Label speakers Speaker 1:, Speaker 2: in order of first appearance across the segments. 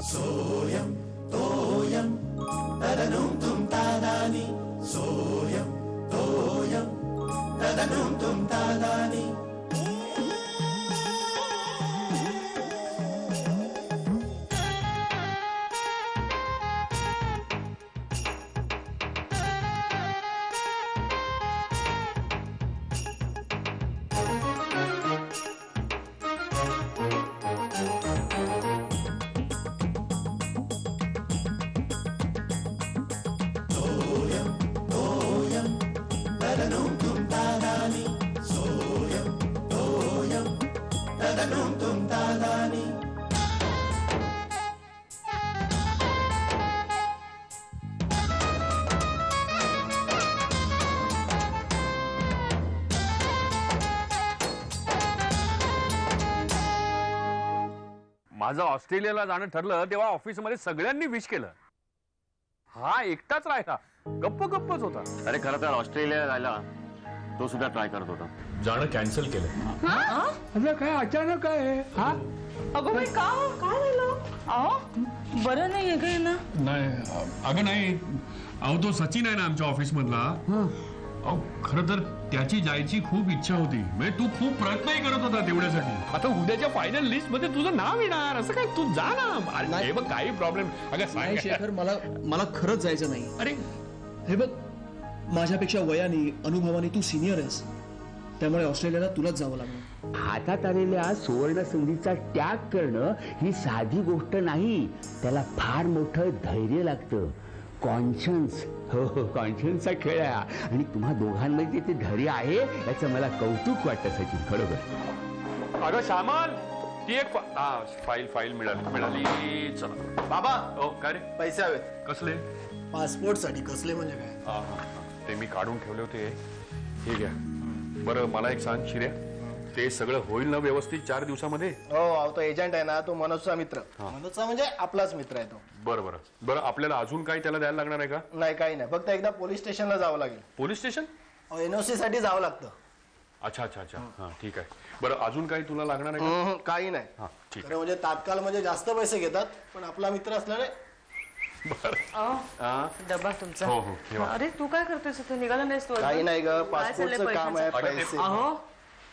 Speaker 1: सोयम तोयम तदनुम तुम तादानी सोयम तोयम तदनुम तुम तादानी
Speaker 2: माझं ऑस्ट्रेलियाला जाणं ठरलं तेव्हा ऑफिसमध्ये सगळ्यांनी विश केलं. हा एकटाच राहिला, गप्पच होता.
Speaker 3: अरे खरं तर ऑस्ट्रेलियाला जायला तो सुद्धा ट्राय करत होता.
Speaker 2: जाणं कॅन्सल केलं.
Speaker 4: अगं काय अचानक आहे? हा
Speaker 5: अगं बाई काय झालं? अहो बरं नाहीये काय ना?
Speaker 2: नाही अगं नाही, अहो तो सचिन आहे ना आमच्या ऑफिस मधला. अहो खरं तर त्याची जायची खूप इच्छा होती. म्हणजे तू खूप प्रयत्नही करत होता तेवढ्यासाठी. आता उद्याच्या फायनल लिस्ट मध्ये तुझं नाव येणार. असं काय, तू जा ना. हे बघ काही प्रॉब्लेम. अगं सांग
Speaker 6: शेखर, मला खरंच जायचं नाही.
Speaker 2: अरे
Speaker 6: हे बघ, माझ्यापेक्षा वयाने अनुभवाने तू सिनियर आहेस, त्यामुळे ऑस्ट्रेलियाला तुलाच जावं लागणार.
Speaker 7: हातात आलेल्या सुवर्ण संधीचा त्याग करणं ही साधी गोष्ट नाही. त्याला फार मोठं धैर्य लागतं. कॉन्शन्स, हो कॉन्शन्सचा खेळ आहे. आणि तुम्हा दोघांमध्ये ते धैर्य आहे याचं मला कौतुक वाटतं सचिन, खरोखर.
Speaker 2: अगं श्यामल, ती एक फाईल मिळाली. चला
Speaker 6: बाबा,
Speaker 2: हो काय रे?
Speaker 6: पैसे हवेत.
Speaker 2: कसले?
Speaker 6: पासपोर्ट साठी. कसले म्हणजे काय?
Speaker 2: ते मी काढून ठेवले होते. हे घ्या. बरं मला एक सांग शिर्या, ते सगळं होईल ना व्यवस्थित 4 दिवसामध्ये?
Speaker 6: हो, तो एजंट आहे ना, तो मनोजचा मित्र. मनोजचा म्हणजे आपलाच मित्र आहे तो.
Speaker 2: बरं आपल्याला अजून काही त्याला द्यायला लागणार आहे का?
Speaker 6: नाही, काही नाही. फक्त एकदा पोलीस स्टेशनला जावं लागेल.
Speaker 2: Police station?
Speaker 6: एनओसी साठी जावं लागतं.
Speaker 2: अच्छा. हा ठीक आहे. बरं अजून काही तुला लागणार आहे का?
Speaker 6: काही नाही.
Speaker 2: हा ठीक
Speaker 6: आहे. म्हणजे तात्काळ म्हणजे जास्त पैसे घेतात, पण आपला मित्र असल्याने.
Speaker 5: डबा तुमचा.
Speaker 2: हो.
Speaker 5: अरे तू काय करतोयस? तू निघाला नाहीस? तू
Speaker 6: काही नाही ग, पासपोर्टचं काम आहे. पैसे.
Speaker 5: अहो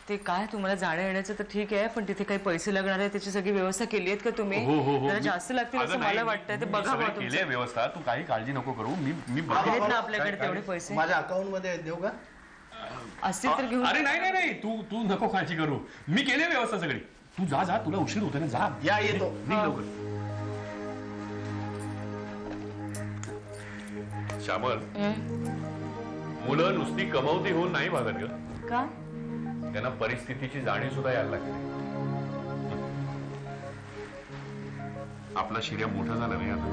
Speaker 5: ते काय, तुम्हाला जाण्या येण्याचं तर ठीक आहे, पण तिथे काही पैसे लागणार आहे त्याची सगळी व्यवस्था केली आहेत का तुम्ही?
Speaker 2: हो.
Speaker 5: जास्त लागतील असं मला वाटतंय. ते बघा
Speaker 2: केली व्यवस्था, तू काही काळजी नको करू. मी
Speaker 5: आहेत ना आपल्याकडे तेवढे पैसे?
Speaker 6: माझ्या अकाउंट मध्ये देऊ का?
Speaker 5: असतील तर घेऊ.
Speaker 2: अरे नाही, तू नको काळजी करू. मी केली व्यवस्था सगळी. तू जा, तुला उशीर होतो ना. जा.
Speaker 6: या, येतो.
Speaker 2: लवकर. श्यामल, मुलं नुसती कमावती होऊन नाही भागत ग.
Speaker 5: का?
Speaker 2: त्यांना परिस्थितीची जाणीव सुद्धा यायला लागते. आपला शिर्या मोठा झाला नाही आता.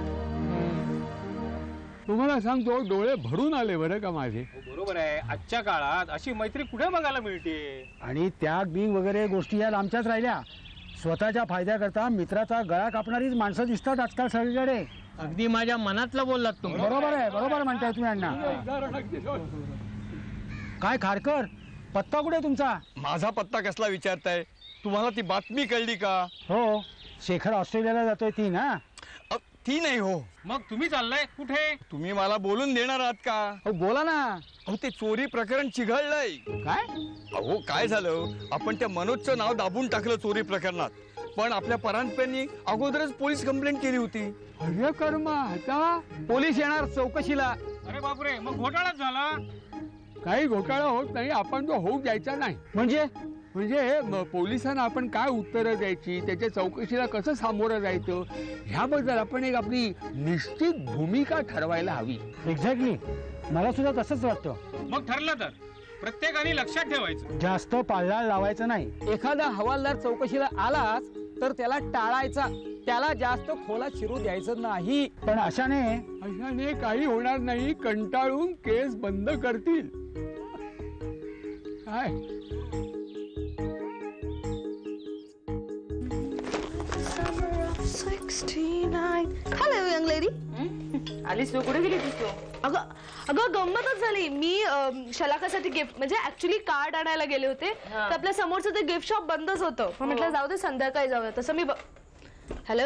Speaker 4: तुम्हाला सांगतो, डोळे भरून आले बरं का माझे.
Speaker 8: बरोबर आहे. आजच्या काळात अशी मैत्री कुठे बघायला मिळते?
Speaker 4: आणि त्याग बिग वगैरे गोष्टी या लांबच्याच राहिल्या. स्वतःच्या फायद्याकरता मित्राचा गळा कापणारीच माणसं दिसतात आजकाल सगळीकडे.
Speaker 8: अगदी माझ्या मनातलं बोललात तुम्ही.
Speaker 4: बरोबर आहे, बरोबर म्हणताय तुम्ही अण्णा. काय खारकर, पत्ता कुठे तुमचा?
Speaker 9: माझा पत्ता कसला विचारताय? तुम्हाला ती बातमी कळली का?
Speaker 4: हो, शेखर ऑस्ट्रेलियाला जातोय ती ना?
Speaker 9: ती नाही हो.
Speaker 8: मग तुम्ही चाललाय कुठे?
Speaker 9: तुम्ही मला बोलून देणार आहात का?
Speaker 4: हो बोला ना.
Speaker 9: अहो ते चोरी प्रकरण चिघळलंय.
Speaker 4: काय?
Speaker 9: अहो काय झालं, आपण त्या मनोजचं नाव दाबून टाकलं चोरी प्रकरणात, पण आपल्या परांजपेंनी अगोदरच पोलीस कंप्लेंट केली होती.
Speaker 4: अरे कर्मा, आता पोलीस येणार चौकशीला.
Speaker 8: अरे बापरे, मग घोटाळाच झाला.
Speaker 4: काही घोटाळा होत नाही, आपण तो होऊ द्यायचा नाही. म्हणजे पोलिसांना आपण काय उत्तरं द्यायची, त्याच्या चौकशीला कसं सामोरं जायचं, ह्याबद्दल आपण एक आपली निश्चित भूमिका ठरवायला हवी. एक्झॅक्टली, मला सुद्धा तसंच वाटतं.
Speaker 8: मग ठरलं तर प्रत्येकाने लक्षात ठेवायचं,
Speaker 4: जास्त पाळणा लावायचं नाही.
Speaker 10: एखादा हवालदार चौकशीला आलाच तर त्याला टाळायचा, त्याला जास्त खोलात शिरू द्यायचं नाही.
Speaker 4: पण अशाने काही होणार नाही. कंटाळून केस बंद करतील. काय
Speaker 11: Hello, young lady.
Speaker 5: आलीस तू? कुठे गेली तू?
Speaker 11: अगं अगं गंमतच झाली. मी शलाकासाठी गिफ्ट म्हणजे ऍक्च्युली कार्ड आणायला गेले होते, तर आपल्या समोरचं ते गिफ्ट शॉप बंदच होतं. म्हटलं जाऊ दे संध्याकाळी जाऊया. तसं मी हॅलो,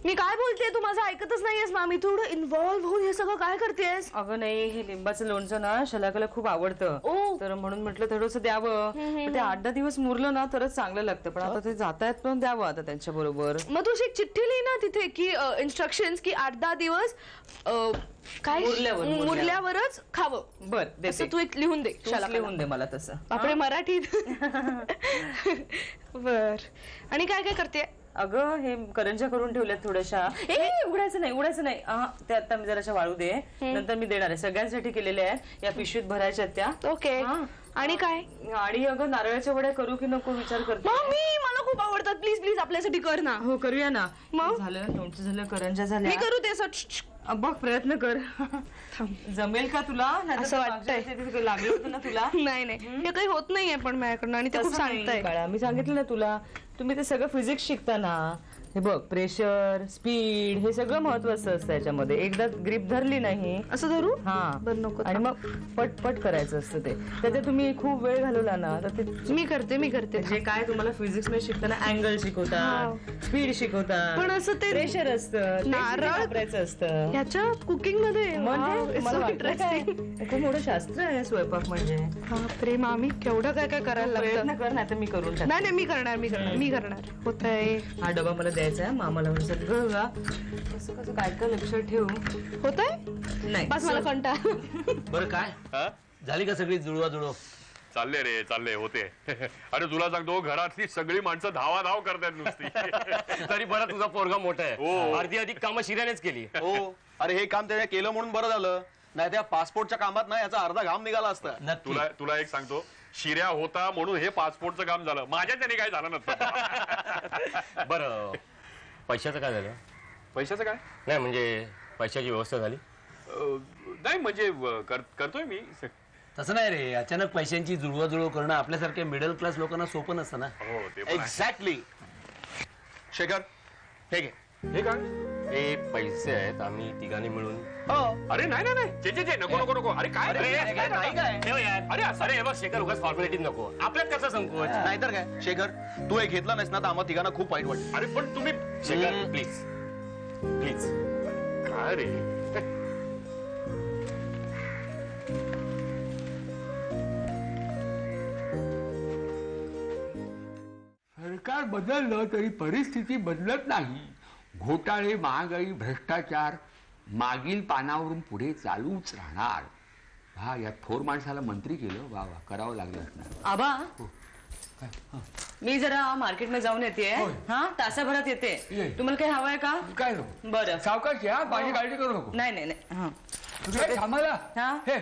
Speaker 11: मी काय बोलतेय तू माझं ऐकतच नाहीयेस ना. मी थोडं इन्व्हॉल्व्ह होऊन हे सगळं काय करतेस?
Speaker 5: अगं नाही, हे लिंबाचं लोणचं ना शलाकाला खूप आवडतं, तर म्हणून म्हटलं थोडंसं द्यावं. ते 8-10 दिवस मुरलं ना तरच चांगलं लागतं, पण आता ते जातायत पण द्यावं आता त्यांच्या बरोबर.
Speaker 11: मग तू एक चिठ्ठी लिही ना तिथे की इन्स्ट्रक्शन्स की 8-10 दिवस काय मुरल्यावरच खावं.
Speaker 5: बर
Speaker 11: तसं तू एक लिहून दे.
Speaker 5: लिहून दे मला तसं.
Speaker 11: बापरे, मराठीत. बर, आणि काय काय करते?
Speaker 5: अगं हे करंज्या करून ठेवल्यात थोड्याशा. उघडायचं नाही. ते आता मी जराशा वाळू दे, नंतर मी देणार आहे. सगळ्यांसाठी केलेल्या आहेत, या पिशवीत भरायच्या त्या.
Speaker 11: ओके. आणि काय?
Speaker 5: आणि अगं नारळाच्या वड्या करू की नको विचार करते.
Speaker 11: मला खूप आवडतात. प्लीज प्लीज आपल्यासाठी कर ना.
Speaker 5: हो करूया ना. मग झालं, लोणचं झालं, करंज्या झाल्या.
Speaker 11: मी करू ते
Speaker 5: बघ प्रयत्न कर. जमेल का तुला?
Speaker 11: असं वाटतंय.
Speaker 5: लागलं होतं ना तुला?
Speaker 11: नाही हे काही होत नाहीये पण माझ्याकडनं, आणि ते खूप सांगताय.
Speaker 5: बाळा मी सांगितलं ना तुला, तुम्ही ते सगळं फिजिक्स शिकता ना. हे बघ, प्रेशर, स्पीड हे सगळं महत्वाचं असतं याच्यामध्ये. एकदा ग्रीप धरली नाही
Speaker 11: असं धरू.
Speaker 5: बरं नको. आणि मग पटपट करायचं असतं ते. त्याच्यात तुम्ही खूप वेळ घालवला ना तर ते
Speaker 11: मी करते.
Speaker 5: जे काय तुम्हाला फिजिक्स मध्ये शिकताना अँगल शिकवतात, स्पीड शिकवतात,
Speaker 11: पण असं ते
Speaker 5: प्रेशर असतं, नारळ वापरायचं असतं
Speaker 11: ह्याच्या कुकिंग मध्ये.
Speaker 5: म्हणजे खूप मोठं शास्त्र आहे स्वयंपाक म्हणजे.
Speaker 11: बापरे मामी, केवढं काय काय करायला लागतं.
Speaker 5: प्रयत्न कर नाही तर मी करून टाकते.
Speaker 11: नाही मी करणार. होतंय.
Speaker 5: हा डबा मला द्यायचा आहे मामाला. सगळं कसं काय लक्षात ठेवू.
Speaker 11: होतंय
Speaker 5: नाही
Speaker 11: बस मला कंटाळा.
Speaker 12: बरं काय झाली का सगळी जुळवा?
Speaker 2: चालले होते. अरे तुला सांगतो, घरातली सगळी माणसं धावाधाव करतात नुसती.
Speaker 12: तरी बरं तुझा पोरगा मोठा आहे. अर्धी अधिक कामं शिर्यानेच केली.
Speaker 6: हो, अरे हे काम त्याने केलं म्हणून बरं झालं, नाही त्या पासपोर्टच्या कामात ना याचा अर्धा घाम निघाला असता.
Speaker 2: तुला एक सांगतो, शिर्या होता म्हणून हे पासपोर्टचं काम झालं. माझ्या त्याने काय झालं नसतं.
Speaker 12: बरं पैशाचं काय झालं?
Speaker 2: पैशाचं काय
Speaker 12: नाही म्हणजे पैशाची व्यवस्था झाली?
Speaker 2: नाही म्हणजे करतोय मी.
Speaker 12: तसं नाही रे, अचानक पैशांची जुळवाजुळव करणं आपल्यासारख्या मिडल क्लास लोकांना सोपं नसतं ना.
Speaker 2: हो ते
Speaker 6: एक्झॅक्टली. शेखर हे घे.
Speaker 2: हे काय?
Speaker 12: हे पैसे आहेत, आम्ही तिघांनी मिळून.
Speaker 2: अरे नाही जे नको. अरे काय
Speaker 12: नाही काय? अरे हे बघ शेखर, उगाच फॉर्मॅलिटी नको. आपल्यात कसं संकोच.
Speaker 6: नाहीतर काय शेखर, तू हे घेतला नाहीस ना तर आम्हा तिघांना खूप वाईट वाटत.
Speaker 2: अरे पण तुम्ही
Speaker 12: शेखर प्लीज
Speaker 2: काय रे?
Speaker 4: सरकार बदललं तरी परिस्थिती बदलत नाही. घोटाळे, महागाई, भ्रष्टाचार मागील पानावरून पुढे चालूच राहणार. या थोर माणसाला मंत्री केलं. वा करावं लागलं असणार.
Speaker 5: आबा मी जरा मार्केटमध्ये जाऊन येते. तासाभरात येते. तुम्हाला काही हवंय का?
Speaker 4: काय
Speaker 5: बरं
Speaker 4: सावकाश या, माझी काळजी करू नको.
Speaker 5: नाही
Speaker 4: आम्हाला हे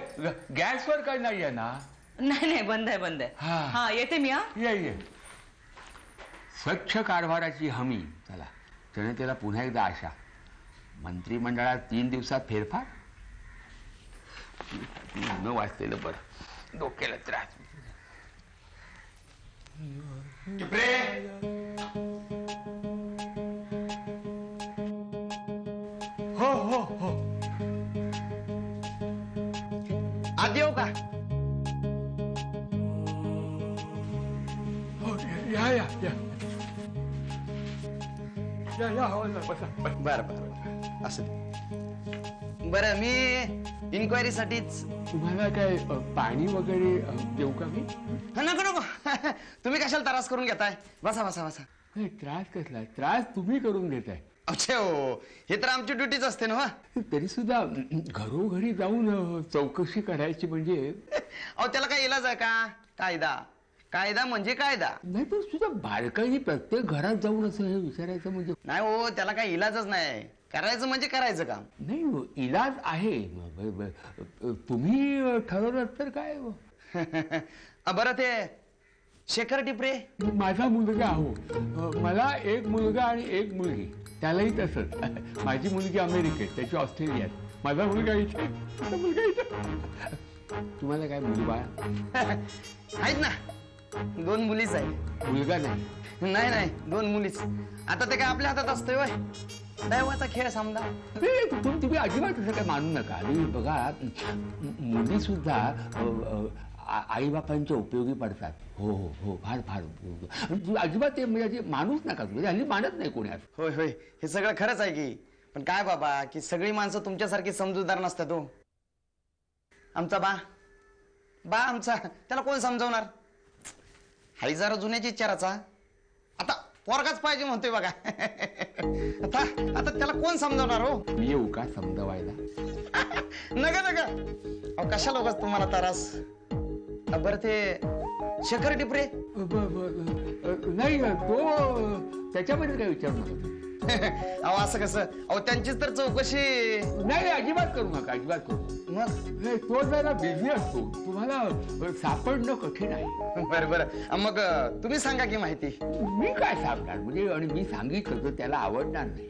Speaker 4: गॅसवर काही नाहीये ना?
Speaker 5: नाही बंद आहे. हा येते मी.
Speaker 4: ये. स्वच्छ कारभाराची हमी. चला, जनतेला पुन्हा एकदा आशा. मंत्रिमंडळात 3 दिवसात फेरफार. न वाचलेलं बरं, डोक्याला त्रास. हो
Speaker 9: आत येऊ का?
Speaker 4: या
Speaker 9: बरं असं. बरं मी इन्क्वायरीसाठीच.
Speaker 4: तुम्हाला काय पाणी वगैरे देऊ का मी?
Speaker 9: नको तुम्ही कशाला त्रास करून घेताय. बसा.
Speaker 4: त्रास कसला? त्रास तुम्ही करून घेताय.
Speaker 9: अच्छा हो, हे तर आमची ड्युटीच असते ना.
Speaker 4: तरी सुद्धा घरोघरी जाऊन चौकशी करायची म्हणजे.
Speaker 9: त्याला काय इलाज आहे का? कायदा म्हणजे कायदा.
Speaker 4: नाही पण सुद्धा बारकाईने प्रत्येक घरात जाऊन असं हे विचारायचं म्हणजे.
Speaker 9: नाही हो, त्याला काही इलाजच नाही. करायचं म्हणजे करायचं काम.
Speaker 4: नाही इलाज आहे. तुम्ही ठरवलं तर काय.
Speaker 9: बरं ते शेखर टिपरे
Speaker 4: माझा मुलगा. हो, मला एक मुलगा आणि एक मुलगी. त्यालाही तसंच. माझी मुलगी अमेरिकेत, त्याची ऑस्ट्रेलियात. माझा मुलगा इथे. तुम्हाला काय मुली बाळा
Speaker 9: आहेत ना? 2 मुलीच आहे.
Speaker 4: मुलगा नाही?
Speaker 9: नाही 2 मुलीच. आता ते काय आपल्या हातात असतंय.
Speaker 13: दैवाचा खेळ समजा.
Speaker 7: तुम्ही अजिबात तसं काय मानू नका. आणि बघा, मुली सुद्धा आईबापांच्या उपयोगी पडतात. हो हो हो, फार फार. तुम्ही अजिबात ते म्हणजे मानूच नका. तुम्ही हल्ली मानत नाही कोणी असं.
Speaker 13: होय होय, हे सगळं खरंच आहे की. पण काय बाबा, की सगळी माणसं तुमच्यासारखी समजूतदार नसतात हो. आमचा बा आमचा, त्याला कोण समजवणार? हाय जरा जुन्याची विचाराचा. आता पोरगाच पाहिजे म्हणतोय बघा. आता त्याला कोण समजवणार हो?
Speaker 7: मी येऊ का समजवायला?
Speaker 13: नका. अहो कशा लोकच तुम्हाला त्रास. बरं ते शेखर टिपरे
Speaker 7: नाही, तो त्याच्यामध्ये काय विचारू नका.
Speaker 13: अहो असं कसं? अहो त्यांचीच तर चौकशी.
Speaker 7: नाही, अजिबात करू नका, अजिबात करू. मग तो जरा बिझी असतो, तुम्हाला सापडणं कठीण आहे.
Speaker 13: बरं मग तुम्ही सांगा की माहिती.
Speaker 7: मी काय सांगणार म्हणजे, आणि मी सांगितलं तर त्याला आवडणार नाही.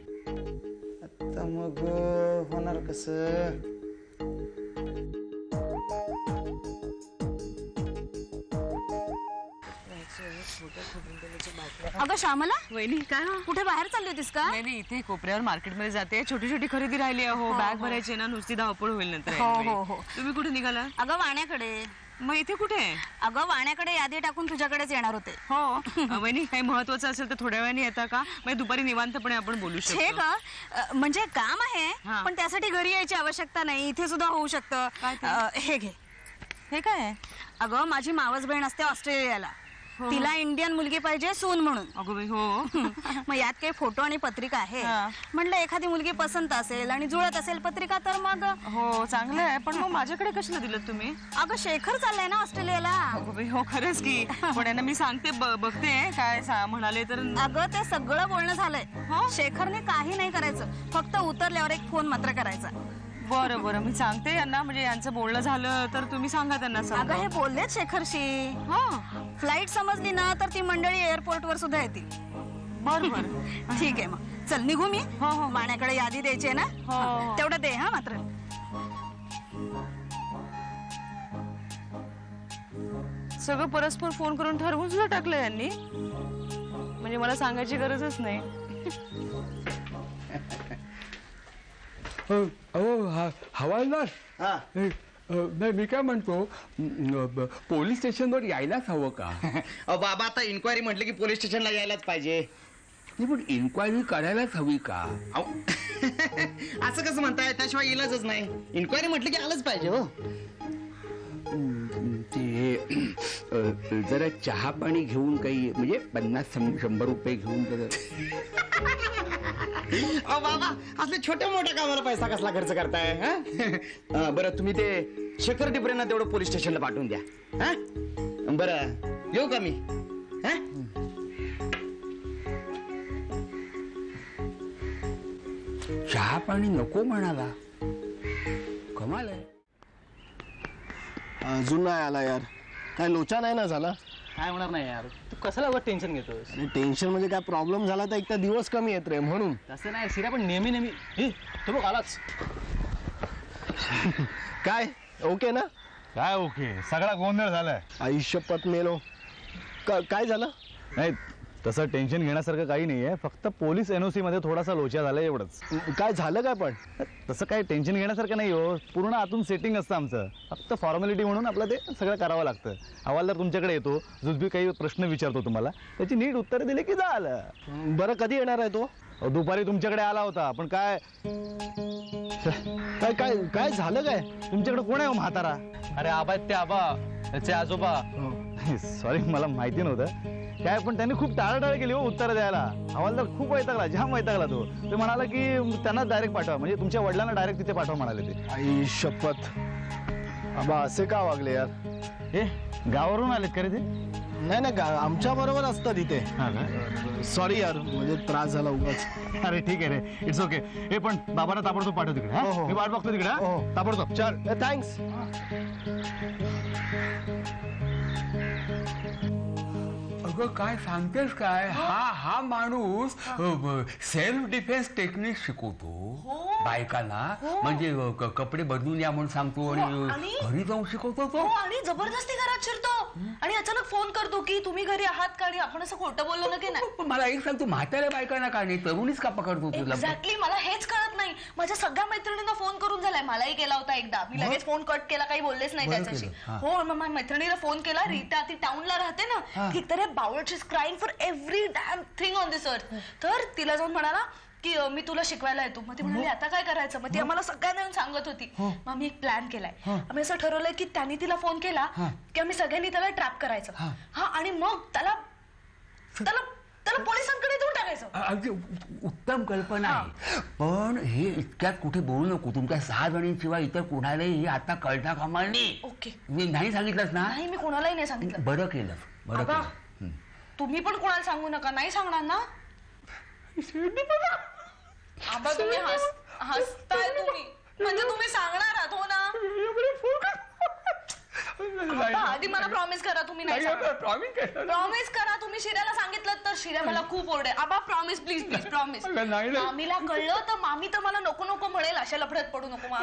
Speaker 13: आता मग होणार कसं?
Speaker 14: अगं श्यामला,
Speaker 5: वहिनी काय हो?
Speaker 14: कुठे बाहेर चालली होतीस का?
Speaker 5: नाही इथे कोपऱ्यावर मार्केटमध्ये जाते. छोटी छोटी खरेदी राहिली आहे. हो, बॅग भरायची ना, नुसती धावपळ होईल नंतर.
Speaker 14: हो.
Speaker 5: तुम्ही कुठे निघाला?
Speaker 14: अगं वाण्याकडे.
Speaker 5: मग इथे कुठे?
Speaker 14: अगं वाण्याकडे यादी टाकून तुझ्याकडेच येणार होते.
Speaker 5: हो. वहिनी काही महत्वाचं असेल तर थोड्या वेळाने येता का? म्हणजे दुपारी निवांतपणे आपण बोलू शकतो.
Speaker 14: हे का? म्हणजे काम आहे, पण त्यासाठी घरी यायची आवश्यकता नाही, इथे सुद्धा होऊ शकतं. हे घे.
Speaker 5: हे काय?
Speaker 14: अगं माझी मावस बहीण असते ऑस्ट्रेलियाला. तिला इंडियन मुलगी पाहिजे सून म्हणून.
Speaker 5: अगो बाई, हो.
Speaker 14: मग यात काही फोटो आणि पत्रिका आहे. म्हणलं एखादी मुलगी पसंत असेल आणि जुळत असेल पत्रिका तर मग.
Speaker 5: हो चांगलं आहे, पण मग माझ्याकडे कशाला दिलं तुम्ही?
Speaker 14: अगं शेखर चाललाय ना ऑस्ट्रेलियाला.
Speaker 5: अगो बाई, हो खरंच की. पण यांना मी सांगते, बघते काय म्हणाले तर.
Speaker 14: अगं ते सगळं बोलणं झालंय. शेखरने काही नाही करायचं, फक्त उतरल्यावर एक फोन मात्र करायचा.
Speaker 5: बरं मी सांगते यांना. म्हणजे यांचं बोलणं झालं तर तुम्ही सांगा त्यांना.
Speaker 14: अगं हे बोललेच शेखरशी. फ्लाईट समजली ना तर ती मंडळी एअरपोर्ट वर सुद्धा येतील.
Speaker 5: बरं
Speaker 14: ठीक आहे, मग चल निघू मी. वाण्याकडे यादी द्यायची आहे ना, तेवढं दे हा मात्र.
Speaker 5: सगळं परस्पर फोन करून ठरवून सुद्धा टाकलं यांनी. म्हणजे मला सांगायची गरजच नाही.
Speaker 4: हवालदार, नाही मी काय म्हणतो, पोलीस स्टेशनवर यायलाच हवं का?
Speaker 13: बाबा आता इन्क्वायरी म्हटलं की पोलीस स्टेशनला यायलाच पाहिजे.
Speaker 7: पण इन्क्वायरी करायलाच हवी का?
Speaker 13: असं कसं म्हणताय? त्याशिवाय इलाजच नाही. इन्क्वायरी म्हटलं की आलंच पाहिजे हो.
Speaker 7: ते जरा चहा पाणी घेऊन काही म्हणजे 50-100 रुपये घेऊन
Speaker 13: बाबा असले छोट्या मोठ्या कामाला पैसा कसला खर्च करताय? बरं तुम्ही ते शेखर टिपरेंना तेवढं पोलीस स्टेशनला पाठवून द्या. बरं येऊ का मी?
Speaker 7: चहा पाणी नको म्हणाला, कमाल आहे.
Speaker 15: अजून नाही आला यार. काय लोचा नाही ना झाला?
Speaker 8: काय होणार नाही यार, तू कशाला एवढं टेन्शन घेतोस?
Speaker 15: टेन्शन म्हणजे काय, प्रॉब्लेम झाला तर एक तर दिवस कमी येत रे म्हणून.
Speaker 8: तसं नाही सिरा, पण नेहमी तो बघ आलाच.
Speaker 15: काय ओके ना?
Speaker 9: काय ओके, सगळा गोंधळ झालाय.
Speaker 15: आयुष्यपत मेलो. काय झालं?
Speaker 9: नाही तसं टेन्शन घेण्यासारखं काही नाहीये, फक्त पोलीस एनओसी मध्ये थोडासा लोचा झालाय एवढंच.
Speaker 15: काय झालं काय? पण
Speaker 9: तसं काही टेन्शन घेण्यासारखं नाही हो. पूर्ण आतून सेटिंग असतं आमचं, फक्त फॉर्मॅलिटी म्हणून आपलं ते सगळं करावं लागतं. हवालदार तुमच्याकडे येतो, जुजबी काही प्रश्न विचारतो तुम्हाला, त्याची नीट उत्तर दिली की झालं.
Speaker 15: बरं कधी येणार आहे तो?
Speaker 9: दुपारी तुमच्याकडे आला होता, पण काय
Speaker 15: काय काय झालं काय?
Speaker 9: तुमच्याकडे कोण आहे हो म्हातारा?
Speaker 8: अरे आबा ते आबा, त्याचे आजोबा.
Speaker 9: सॉरी मला माहिती नव्हतं काय, पण त्यांनी खूप टाळाटाळ केली हो उत्तर द्यायला. हवालदार खूप वैतागला, जाम वैतागला तो. ते म्हणाला की त्यांना डायरेक्ट पाठवा, म्हणजे तुमच्या वडिलांना डायरेक्ट तिथे पाठवा म्हणाले ते.
Speaker 15: आई शपथ, आबा असे का वागले यार?
Speaker 9: हे गावावरून आलेत का रे ते?
Speaker 15: नाही आमच्या बरोबर असतात इथे. सॉरी यार, म्हणजे त्रास झाला उगाच.
Speaker 9: अरे ठीक आहे रे, इट्स ओके. हे पण बाबांना ताबडतोब पाठव तिकडे. मी वाट बघतो तिकडे. ताबडतोब.
Speaker 15: चल थँक्स.
Speaker 4: अगं काय सांगतेस काय? हा माणूस सेल्फ डिफेन्स टेक्निक शिकवतो बायकांना. म्हणजे कपडे बदलून या म्हणून सांगतो आणि घरी जाऊन शिकवतो तो.
Speaker 11: आणि जबरदस्ती घरात शिरतो. आणि अचानक फोन करतो की तुम्ही घरी आहात का, आणि आपण असं खोटं बोललो ना की नाही.
Speaker 7: मला एक सांग, तू म्हाताऱ्या बायकांना का नाही, तरुणीच का पकडतो तुला?
Speaker 11: एक्झॅक्टली, मला हेच कळत नाही. माझ्या सगळ्या मैत्रिणींना फोन करून झालाय, मलाही केला होता एकदा. मी लगेच फोन कट केला, काही बोललेच नाही त्याच्याशी. हो, मग माझ्या मैत्रिणीला फोन केला, रीता ती टाउनला राहते ना, ठीक तर बावळट, she is crying for every damn thing on this earth. तर तिला जाऊन म्हणाला की मी तुला शिकवायला येतो. मग ती म्हणाली आता काय करायचं, मग ती आम्हाला सगळ्यांना येऊन सांगत होती. मग आम्ही एक प्लॅन केलाय. आम्ही असं ठरवलंय की त्यांनी तिला फोन केला की आम्ही सगळ्यांनी त्याला ट्रॅप करायचं. हा, आणि मग त्याला पोलिसांकडे देऊन टाकायचं.
Speaker 7: अगदी उत्तम कल्पना आहे, पण हे इतक्यात कुठे बोलू नको. तुमच्या 6 जणींशिवाय इतर कुणालाही हे आता कळता कामा नये.
Speaker 11: ओके,
Speaker 7: मी नाही सांगितलंस ना?
Speaker 11: नाही, मी कोणालाही नाही सांगितलं.
Speaker 7: बरं केलं, बरं केलं.
Speaker 11: तुम्ही पण कोणाला सांगू नका. नाही सांगणार ना? आबा तुम्ही हसताय तुम्ही, म्हणजे तुम्ही सांगणार आहात हो ना? आधी मला प्रॉमिस करा तुम्ही नाही सांगणार. प्रॉमिस करा. तुम्ही शिर्याला सांगितलं तर शिर्या मला खूप ओरडे. आबा प्रॉमिस, प्लीज प्लीज प्रॉमिस. मामीला कळलं तर मामी तर मला नको नको म्हणेल. अशा लफड्यात पडू नको.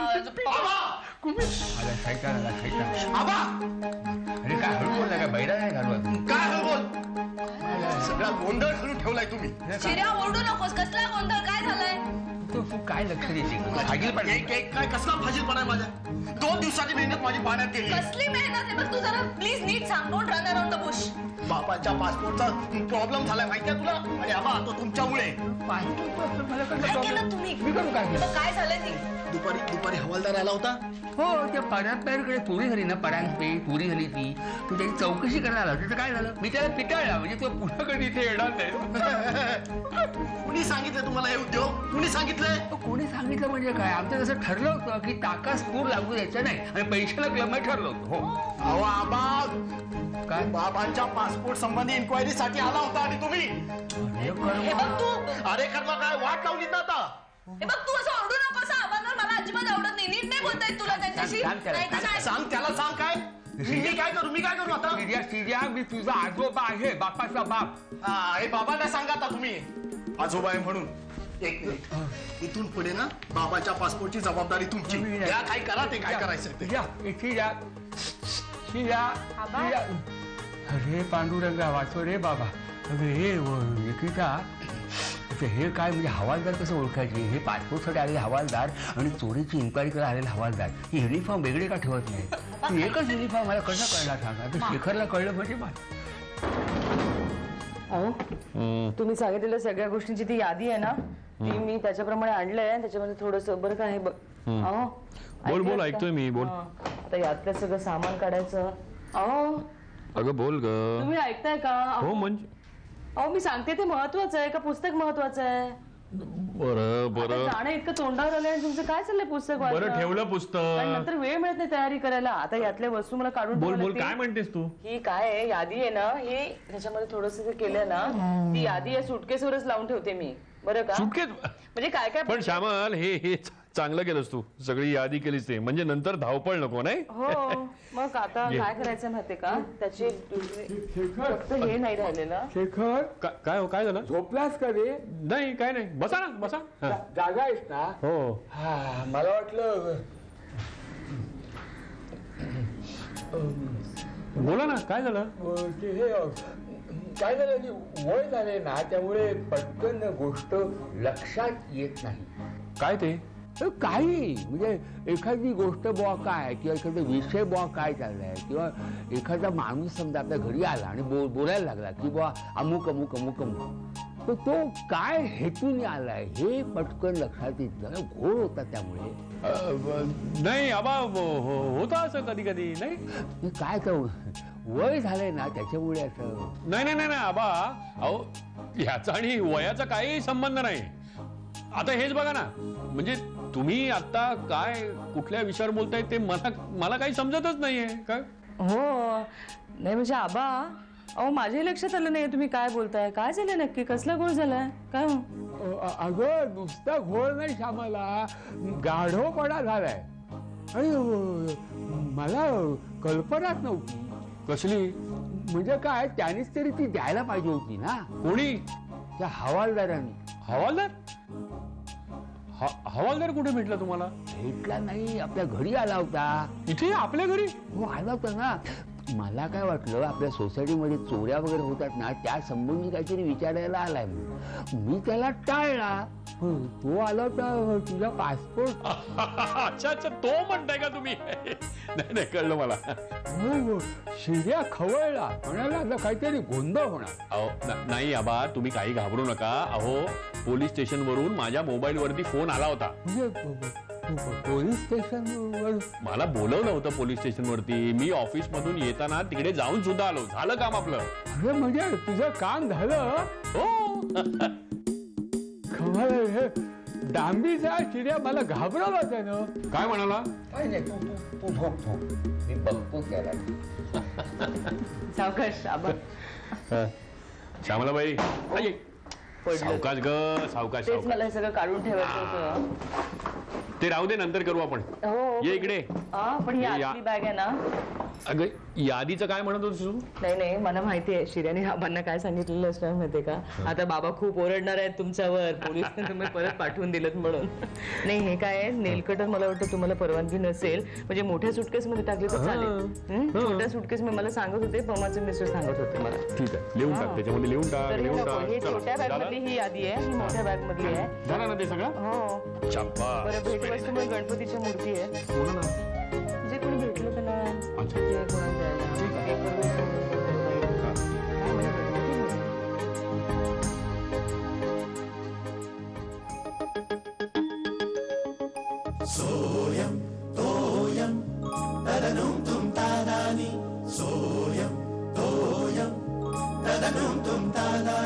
Speaker 7: अरे काय हळू बोल, काय बैरा नाही घालू,
Speaker 1: काय हळू बोल, सगळा गोंधळ घालून ठेवलाय तुम्ही.
Speaker 11: शिर्या ओरडू नकोस. कसला गोंधळ, काय झालंय?
Speaker 7: तू काय लक्ष देते?
Speaker 1: काय कसला फाजीलपणा आहे माझ्या? 2 दिवसाची मेहनत माझी पाण्यात गेली.
Speaker 11: कसली मेहनत आहे बघ तू, जरा प्लीज नीट सांग. Don't run around the Bush.
Speaker 1: बापाच्या पासपोर्टचा प्रॉब्लेम झालाय माहितीये तुला? आणि आबा तो तुमच्यामुळे.
Speaker 11: काय केलं तुम्ही? काय झालंय ती?
Speaker 1: दुपारी हवालदार आला होता.
Speaker 7: हो, त्या परांपेरकडे चोरी झाली ना, परांपे चोरी झाली ती. तू त्याची चौकशी करायला आला. त्याचं काय झालं? मी त्याला पिटाळला, म्हणजे तो पुन्हा कधी इथे येणार नाही.
Speaker 1: कुणी सांगितलं तुम्हाला हे उद्योग? कुणी सांगितलंय?
Speaker 7: कोणी सांगितलं म्हणजे काय? आमचं तसं ठरलं होतं की टाकास पूर लागू द्यायचं नाही आणि पैशाला क्लमाय ठरलं होतं. हो.
Speaker 1: अहो आबा, काय बाबांच्या पासपोर्ट संबंधी इन्क्वायरी साठी आला होता आणि तुम्ही
Speaker 11: हे बघ तू.
Speaker 1: अरे कर्मा, काय वाट लावली ना आता?
Speaker 11: हे बघ तू असं ओरडू नकोस. आबांवर मला अजिबात आवडत नाही. नीट नाही बोलता येत तुला त्यांच्याशी.
Speaker 1: सांग त्याला, सांग काय? मी काय करू आता?
Speaker 7: मी तुझा आजोबा आहे, बापाचा बाप.
Speaker 1: हे बाबांना सांगा आता तुम्ही आजोबा आहे म्हणून. एक मिनिट, इथून पुढे ना बाबाच्या पासपोर्टची जबाबदारी तुमची. या काय करा ते काय करायचं ते.
Speaker 4: अरे पांडुरंगा वाचो रे बाबा. अरे हे एकीचा
Speaker 7: हे काय म्हणजे हवालदार कसं ओळखायचे? हे पासपोर्टसाठी आलेले हवालदार आणि चोरीची इन्क्वायरी करायला आलेले हवालदार, ही युनिफॉर्म वेगळे का ठेवत नाही? एकच युनिफॉर्म मला कसं कळणार सांगा? आता शेखरला कळलं म्हणजे
Speaker 5: अहो, तुम्ही सांगितलेल्या सगळ्या गोष्टींची ती यादी आहे ना, ती मी त्याच्याप्रमाणे आणलंय. त्याच्यामध्ये थोडस बरं काय आहे बघ.
Speaker 2: बोल बोल, ऐकतोय मी, बोल.
Speaker 5: आता यातलं सगळं सामान काढायचं. अहो
Speaker 2: अगं बोल ग.
Speaker 5: तुम्ही ऐकताय का?
Speaker 2: हो म्हणजे
Speaker 5: अहो मी सांगते ते महत्वाचं आहे का पुस्तक महत्वाचं आहे?
Speaker 2: बरं बरं,
Speaker 5: गाणं इतकं तोंडावर आलंय. तुमचं काय चाललंय पुस्तक?
Speaker 2: बरं ठेवलं पुस्तक,
Speaker 5: नंतर वेळ मिळत नाही तयारी करायला. आता यातल्या वस्तू मला काढून
Speaker 2: बोल बोल, काय म्हणतेस तू?
Speaker 5: ही काय आहे यादी आहे ना, ही ह्याच्यामध्ये थोडस केलं ना, ती यादी या सुटकेसवरच लावून ठेवते मी. बरं का?
Speaker 2: सुटकेस
Speaker 5: म्हणजे काय काय?
Speaker 2: पण श्यामल, हे चांगलं केलंस तू, सगळी यादी केलीस ते, म्हणजे नंतर धावपळ नको. नाही
Speaker 5: हो, मग आता काय करायचं माहितीये का? त्याची फक्त हे नाही राहिलेलं.
Speaker 4: शेखर,
Speaker 2: काय हो, काय झालं?
Speaker 4: झोपलास का रे?
Speaker 2: नाही, काय नाही, बसा ना, बसा.
Speaker 4: जागा आहेस ना?
Speaker 2: हो.
Speaker 4: हा, मला वाटलं.
Speaker 2: बोला ना, काय झालं?
Speaker 4: हे काय झालं की वय झाले ना, त्यामुळे पटकन गोष्ट लक्षात येत नाही.
Speaker 2: काय ते?
Speaker 4: काही म्हणजे एखादी गोष्ट बुवा काय, किंवा एखादा विषय बुवा काय चाललाय, किंवा एखादा माणूस समजा आपल्या घरी आला आणि बोलायला लागला की बुवा अमुक अमुक अमुक अमुक, तर तो काय हेतूने आलाय हे पटकन लक्षात येत नाही. घोळ होता त्यामुळे.
Speaker 2: नाही आबा, होतं असं कधी कधी. नाही
Speaker 4: काय तर वय झालंय ना त्याच्यामुळे असं.
Speaker 2: नाही नाही नाही आबा, अहो ह्याचा आणि वयाचा काही संबंध नाही. आता हेच बघा ना, म्हणजे तुम्ही आता काय कुठल्या विषयावर बोलताय ते मला काही समजतच नाहीये. काय
Speaker 5: हो नाही म्हणजे आबा, अहो माझ्याही लक्षात आलं नाही तुम्ही काय बोलताय. काय झालं नक्की? कसला घोळ झालाय काय?
Speaker 4: अगं नुसता घोळ नाही श्यामाला, गाढवपणा झालाय. आणि मला कल्पनाच नव्हती.
Speaker 2: कसली?
Speaker 4: म्हणजे काय, त्यानेच तरी ती द्यायला पाहिजे होती ना.
Speaker 2: कोणी?
Speaker 4: त्या हवालदारांनी.
Speaker 2: हवालदार? हवालदार कुठे भेटला तुम्हाला?
Speaker 4: भेटला नाही, आपल्या घरी आला होता.
Speaker 2: इथे आपल्या घरी?
Speaker 4: हो आला होता ना.
Speaker 7: मला काय वाटलं आपल्या सोसायटीमध्ये चोऱ्या वगैरे होतात ना त्या संबंधी काहीतरी विचारायला आलाय म्हणून. मी त्याला टाळला. तो आला होता तुझा पासपोर्ट.
Speaker 2: अच्छा अच्छा, तो म्हणताय का तुम्ही? नाही नाही, कळलं मला.
Speaker 4: शिर्या खवळला, म्हणाला आता काहीतरी गोंधळ होणार.
Speaker 2: अहो नाही आबा, तुम्ही काही घाबरू नका. अहो पोलीस स्टेशन वरून माझ्या मोबाईल वरती फोन आला होता.
Speaker 4: पोलीस स्टेशन
Speaker 2: मला बोलवलं होतं पोलीस स्टेशन वरती. मी ऑफिस मधून येताना तिकडे जाऊन सुद्धा आलो. झालं काम आपलं.
Speaker 4: अरे म्हणजे तुझं काम झालं?
Speaker 2: हो.
Speaker 4: खवळ हे डांबीचा शिर्या मला घाबरवला त्यानं.
Speaker 2: काय म्हणाला?
Speaker 7: काय नाही, तू झोप. मी बघतो त्याला.
Speaker 5: सावकाश आबा.
Speaker 2: श्यामलाबाई, सावकाश ग, सावकाश.
Speaker 5: तेच मला हे सगळं काढून ठेवायचं होतं.
Speaker 2: ते राहू दे, नंतर करू आपण.
Speaker 5: हो
Speaker 2: ये इकडे.
Speaker 5: पण ही आतली बॅग आहे ना.
Speaker 2: अगं यादीचं काय म्हणत होतीस तू?
Speaker 5: नाही मला माहिती आहे. शिर्याने आबांना काय सांगितलेलं असणार माहितीये का? आता बाबा खूप ओरडणार आहेत तुमच्यावर, पोलिसांनी तुम्ही परत पाठवून दिलं म्हणून. नाही हे काय आहे, नेलकटर मला वाटतं तुम्हाला परवानगी नसेल, म्हणजे मोठ्या सुटकेस मध्ये टाकले तर चालेल. छोट्या सुटकेस मध्ये मला सांगत होते, पमाचे मिस्टर सांगत होते मला.
Speaker 2: ठीक आहे, लिहून टाक त्याच्यामध्ये, लिहून टाक.
Speaker 5: हे छोट्या बॅग मधली ही यादी आहे, ही मोठ्या बॅग मधली आहे.
Speaker 2: झालं ना ते सगळं?
Speaker 5: हो.
Speaker 2: चंपा.
Speaker 5: बरं, भेटवस्तू म्हणून गणपतीची मूर्ती आहे. जे कोणी भेटलं त्यांना
Speaker 16: सोयम तोयम तदनुम तुम तादानी सोयम तोयम तदनुम तुम तादा